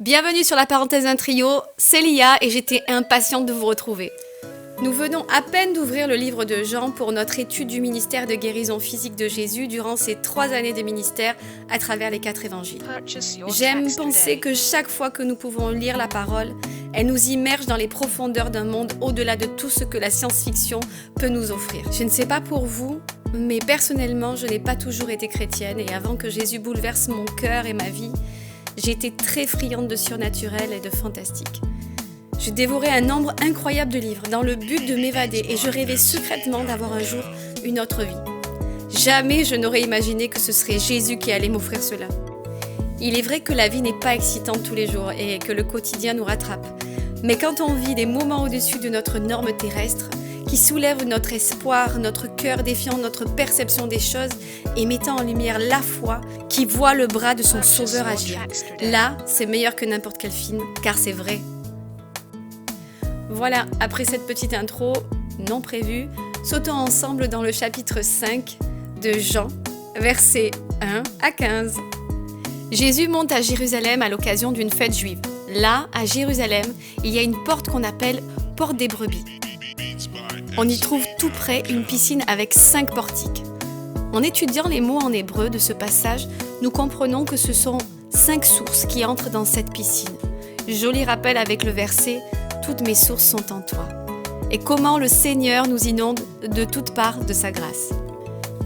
Bienvenue sur la parenthèse d'un trio, c'est Lia et j'étais impatiente de vous retrouver. Nous venons à peine d'ouvrir le livre de Jean pour notre étude du ministère de guérison physique de Jésus durant ses 3 années de ministère à travers les 4 évangiles. J'aime penser que chaque fois que nous pouvons lire la parole, elle nous immerge dans les profondeurs d'un monde au-delà de tout ce que la science-fiction peut nous offrir. Je ne sais pas pour vous, mais personnellement, je n'ai pas toujours été chrétienne et avant que Jésus bouleverse mon cœur et ma vie, j'ai été très friande de surnaturel et de fantastique. Je dévorais un nombre incroyable de livres dans le but de m'évader et je rêvais secrètement d'avoir un jour une autre vie. Jamais je n'aurais imaginé que ce serait Jésus qui allait m'offrir cela. Il est vrai que la vie n'est pas excitante tous les jours et que le quotidien nous rattrape. Mais quand on vit des moments au-dessus de notre norme terrestre, qui soulèvent notre espoir, notre cœur défiant notre perception des choses et mettant en lumière la foi qui voit le bras de son sauveur agir. Là, c'est meilleur que n'importe quel film, car c'est vrai. Voilà, après cette petite intro non prévue, sautons ensemble dans le chapitre 5 de Jean, versets 1 à 15. Jésus monte à Jérusalem à l'occasion d'une fête juive. Là, à Jérusalem, il y a une porte qu'on appelle Porte des Brebis. On y trouve tout près une piscine avec 5 portiques. En étudiant les mots en hébreu de ce passage, nous comprenons que ce sont 5 sources qui entrent dans cette piscine. Joli rappel avec le verset « Toutes mes sources sont en toi » et comment le Seigneur nous inonde de toutes parts de sa grâce.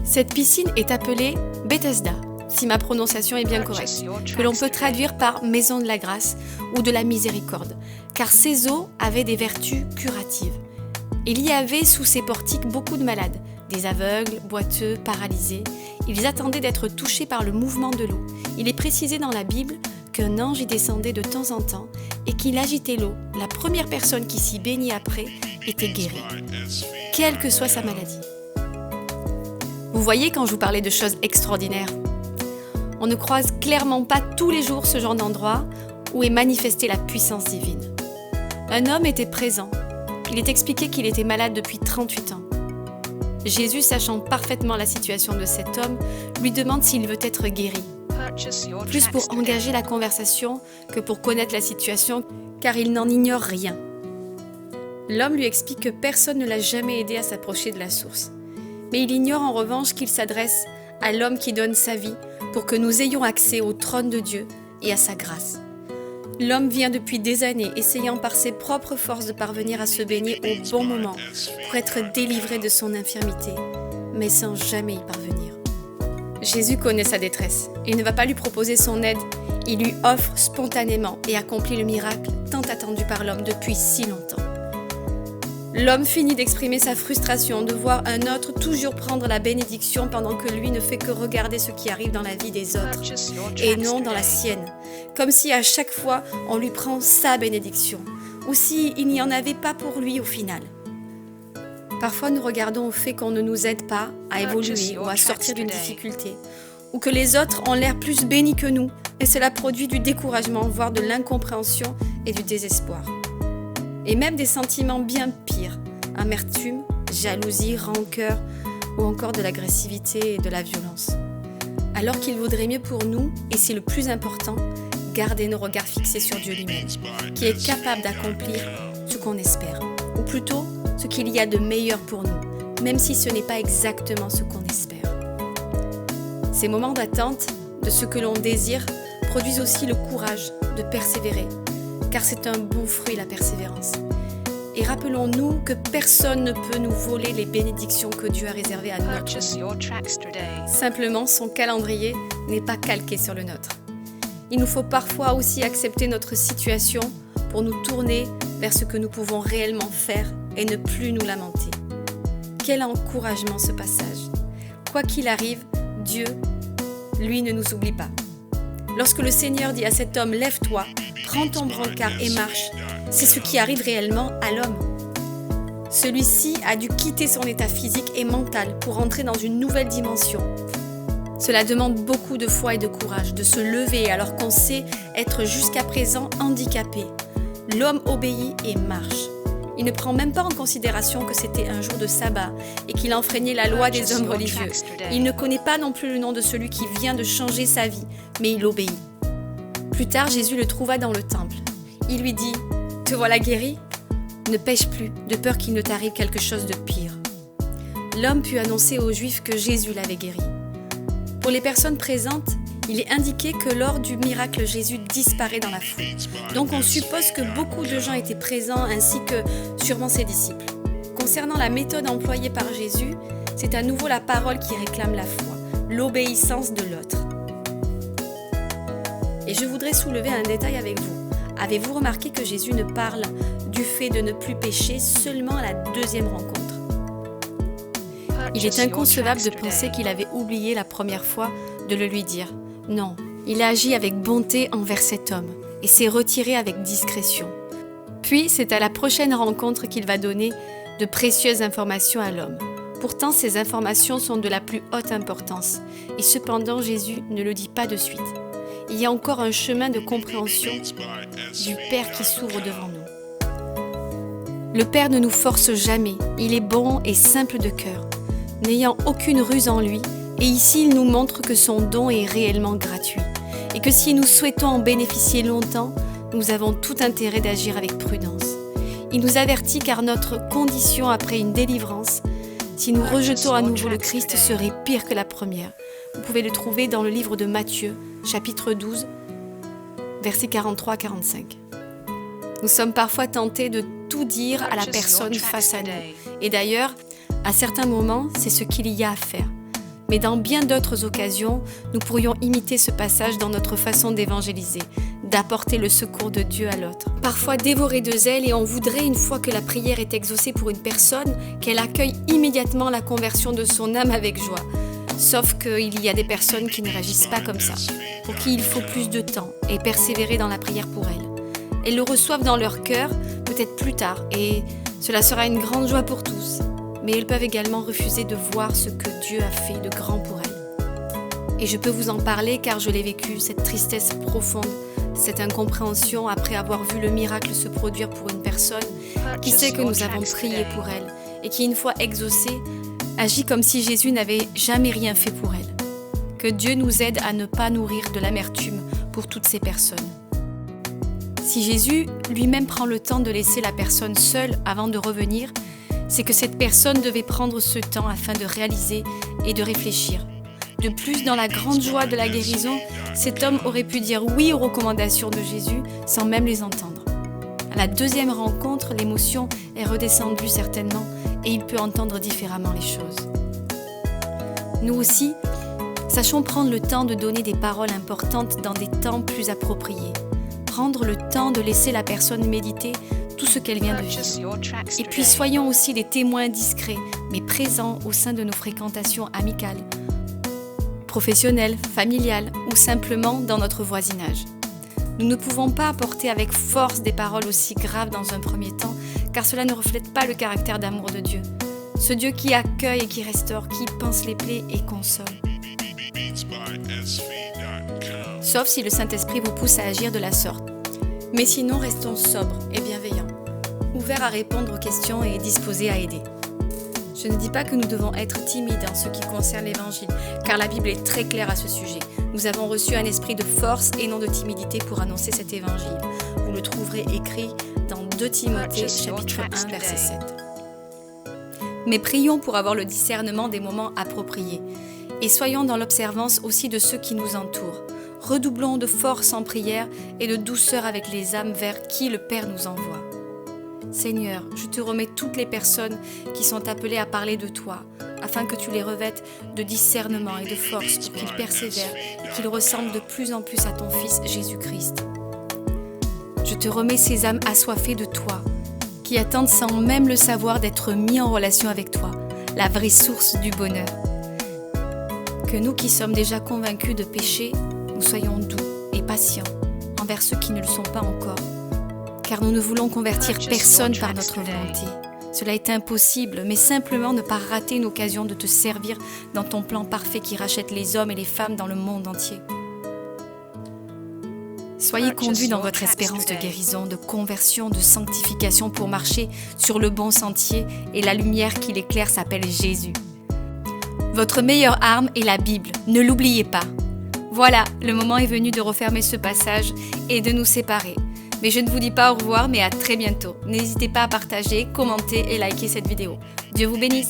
Cette piscine est appelée Bethesda, si ma prononciation est bien correcte, que l'on peut traduire par maison de la grâce ou de la miséricorde, car ces eaux avaient des vertus curatives. Il y avait sous ces portiques beaucoup de malades, des aveugles, boiteux, paralysés. Ils attendaient d'être touchés par le mouvement de l'eau. Il est précisé dans la Bible qu'un ange y descendait de temps en temps et qu'il agitait l'eau. La première personne qui s'y baignait après était guérie, quelle que soit sa maladie. Vous voyez quand je vous parlais de choses extraordinaires, on ne croise clairement pas tous les jours ce genre d'endroit où est manifestée la puissance divine. Un homme était présent. Il est expliqué qu'il était malade depuis 38 ans. Jésus, sachant parfaitement la situation de cet homme, lui demande s'il veut être guéri. Plus pour engager la conversation que pour connaître la situation, car il n'en ignore rien. L'homme lui explique que personne ne l'a jamais aidé à s'approcher de la source. Mais il ignore en revanche qu'il s'adresse à l'homme qui donne sa vie pour que nous ayons accès au trône de Dieu et à sa grâce. L'homme vient depuis des années essayant par ses propres forces de parvenir à se baigner au bon moment pour être délivré de son infirmité, mais sans jamais y parvenir. Jésus connaît sa détresse. Il ne va pas lui proposer son aide, il lui offre spontanément et accomplit le miracle tant attendu par l'homme depuis si longtemps. L'homme finit d'exprimer sa frustration de voir un autre toujours prendre la bénédiction pendant que lui ne fait que regarder ce qui arrive dans la vie des autres et non dans la sienne, comme si à chaque fois on lui prend sa bénédiction ou s'il n'y en avait pas pour lui au final. Parfois nous regardons au fait qu'on ne nous aide pas à évoluer ou à sortir d'une difficulté ou que les autres ont l'air plus bénis que nous et cela produit du découragement, voire de l'incompréhension et du désespoir. Et même des sentiments bien pires, amertume, jalousie, rancœur ou encore de l'agressivité et de la violence. Alors qu'il vaudrait mieux pour nous, et c'est le plus important, garder nos regards fixés sur Dieu lui-même, qui est capable d'accomplir ce qu'on espère, ou plutôt ce qu'il y a de meilleur pour nous, même si ce n'est pas exactement ce qu'on espère. Ces moments d'attente de ce que l'on désire produisent aussi le courage de persévérer, car c'est un bon fruit la persévérance. Et rappelons-nous que personne ne peut nous voler les bénédictions que Dieu a réservées à notre vie. Simplement, son calendrier n'est pas calqué sur le nôtre. Il nous faut parfois aussi accepter notre situation pour nous tourner vers ce que nous pouvons réellement faire et ne plus nous lamenter. Quel encouragement ce passage! Quoi qu'il arrive, Dieu, lui, ne nous oublie pas. Lorsque le Seigneur dit à cet homme « Lève-toi, prends ton brancard et marche », c'est ce qui arrive réellement à l'homme. Celui-ci a dû quitter son état physique et mental pour entrer dans une nouvelle dimension. Cela demande beaucoup de foi et de courage de se lever alors qu'on sait être jusqu'à présent handicapé. L'homme obéit et marche. Il ne prend même pas en considération que c'était un jour de sabbat et qu'il enfreignait la loi des hommes religieux. Il ne connaît pas non plus le nom de celui qui vient de changer sa vie, mais il obéit. Plus tard, Jésus le trouva dans le temple. Il lui dit « Te voilà guéri ? Ne pêche plus, de peur qu'il ne t'arrive quelque chose de pire. » L'homme put annoncer aux Juifs que Jésus l'avait guéri. Pour les personnes présentes, il est indiqué que lors du miracle, Jésus disparaît dans la foule. Donc on suppose que beaucoup de gens étaient présents ainsi que sûrement ses disciples. Concernant la méthode employée par Jésus, c'est à nouveau la parole qui réclame la foi, l'obéissance de l'autre. Et je voudrais soulever un détail avec vous. Avez-vous remarqué que Jésus ne parle du fait de ne plus pécher seulement à la deuxième rencontre ? Il est inconcevable de penser qu'il avait oublié la première fois de le lui dire. Non, il a agi avec bonté envers cet homme et s'est retiré avec discrétion. Puis, c'est à la prochaine rencontre qu'il va donner de précieuses informations à l'homme. Pourtant, ces informations sont de la plus haute importance et cependant, Jésus ne le dit pas de suite. Il y a encore un chemin de compréhension du Père qui s'ouvre devant nous. Le Père ne nous force jamais, il est bon et simple de cœur, n'ayant aucune ruse en lui, et ici il nous montre que son don est réellement gratuit, et que si nous souhaitons en bénéficier longtemps, nous avons tout intérêt d'agir avec prudence. Il nous avertit car notre condition après une délivrance, si nous rejetons à nouveau le Christ, serait pire que la première. Vous pouvez le trouver dans le livre de Matthieu, chapitre 12, versets 43 à 45. Nous sommes parfois tentés de tout dire à la personne face à nous. Et d'ailleurs, à certains moments, c'est ce qu'il y a à faire. Mais dans bien d'autres occasions, nous pourrions imiter ce passage dans notre façon d'évangéliser, d'apporter le secours de Dieu à l'autre. Parfois dévoré de zèle et on voudrait, une fois que la prière est exaucée pour une personne, qu'elle accueille immédiatement la conversion de son âme avec joie. Sauf qu'il y a des personnes qui ne réagissent pas comme ça, pour qui il faut plus de temps et persévérer dans la prière pour elles. Elles le reçoivent dans leur cœur, peut-être plus tard, et cela sera une grande joie pour tous. Mais elles peuvent également refuser de voir ce que Dieu a fait de grand pour elles. Et je peux vous en parler car je l'ai vécu, cette tristesse profonde, cette incompréhension après avoir vu le miracle se produire pour une personne qui sait que nous avons prié pour elle et qui, une fois exaucée, agit comme si Jésus n'avait jamais rien fait pour elle. Que Dieu nous aide à ne pas nourrir de l'amertume pour toutes ces personnes. Si Jésus lui-même prend le temps de laisser la personne seule avant de revenir, c'est que cette personne devait prendre ce temps afin de réaliser et de réfléchir. De plus, dans la grande joie de la guérison, cet homme aurait pu dire oui aux recommandations de Jésus sans même les entendre. À la deuxième rencontre, l'émotion est redescendue certainement et il peut entendre différemment les choses. Nous aussi, sachons prendre le temps de donner des paroles importantes dans des temps plus appropriés. Prendre le temps de laisser la personne méditer tout ce qu'elle vient de vivre. Et puis soyons aussi des témoins discrets, mais présents au sein de nos fréquentations amicales, professionnelles, familiales ou simplement dans notre voisinage. Nous ne pouvons pas apporter avec force des paroles aussi graves dans un premier temps, car cela ne reflète pas le caractère d'amour de Dieu. Ce Dieu qui accueille et qui restaure, qui panse les plaies et console. Sauf si le Saint-Esprit vous pousse à agir de la sorte. Mais sinon, restons sobres et bienveillants, ouverts à répondre aux questions et disposés à aider. Je ne dis pas que nous devons être timides en ce qui concerne l'Évangile, car la Bible est très claire à ce sujet. Nous avons reçu un esprit de force et non de timidité pour annoncer cet Évangile. Vous le trouverez écrit dans 2 Timothée, chapitre 1, verset 7. Mais prions pour avoir le discernement des moments appropriés. Et soyons dans l'observance aussi de ceux qui nous entourent. Redoublons de force en prière et de douceur avec les âmes vers qui le Père nous envoie. Seigneur, je te remets toutes les personnes qui sont appelées à parler de toi, afin que tu les revêtes de discernement et de force pour qu'ils persévèrent et qu'ils ressemblent de plus en plus à ton Fils Jésus-Christ. Je te remets ces âmes assoiffées de toi, qui attendent sans même le savoir d'être mis en relation avec toi, la vraie source du bonheur. Que nous qui sommes déjà convaincus de péché, nous soyons doux et patients envers ceux qui ne le sont pas encore, car nous ne voulons convertir personne par notre volonté. Cela est impossible, mais simplement ne pas rater une occasion de te servir dans ton plan parfait qui rachète les hommes et les femmes dans le monde entier. Soyez conduits dans votre espérance de guérison, de conversion, de sanctification pour marcher sur le bon sentier et la lumière qui l'éclaire s'appelle Jésus. Votre meilleure arme est la Bible, ne l'oubliez pas. Voilà, le moment est venu de refermer ce passage et de nous séparer. Mais je ne vous dis pas au revoir, mais à très bientôt. N'hésitez pas à partager, commenter et liker cette vidéo. Dieu vous bénisse.